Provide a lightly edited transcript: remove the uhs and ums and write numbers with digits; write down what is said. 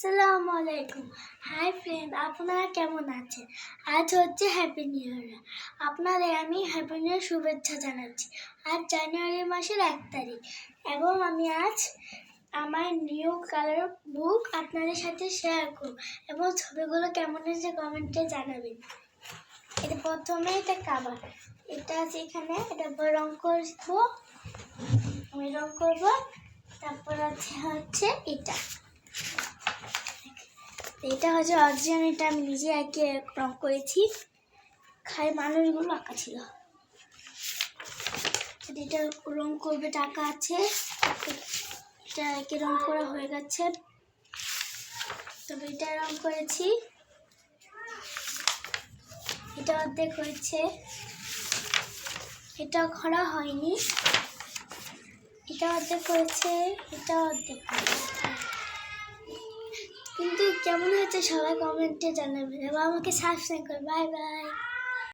আসসালামু আলাইকুম। Hi friend, আপনারা কেমন আছেন? আজ হচ্ছে হ্যাপি নিউ ইয়ার। আপনাদের আমি হ্যাপি নিউ ইয়ার শুভেচ্ছা জানাচ্ছি। আজ জানুয়ারি মাসের 1 তারিখ এবং আমি আজ আমার নিউ কালার বুক আপনাদের সাথে শেয়ার করব এবং ছবিগুলো কেমন হয়েছে কমেন্টে জানাবেন। এটা প্রথমে এটা কাভার, এটা আছে এখানে, এটা রং করবো, আমি রং করবো। তারপর হচ্ছে এটা হচ্ছে অরিজিনাল, এটা আমি নিজে একে রং করেছি, খালি মানুষগুলো আঁকা ছিল। এটা রং করবে টাকা আছে, এটা একে রং করা হয়ে গেছে। তবে এটা রং করেছি, এটা অর্ধেক হয়েছে, এটা খরা হয়নি, এটা অর্ধেক হয়েছে, এটা অর্ধেক কিন্তু কেমন হয়েছে সবাই কমেন্টে জানাবেন এবং আমাকে সাবস্ক্রাইব করবেন। Bye bye.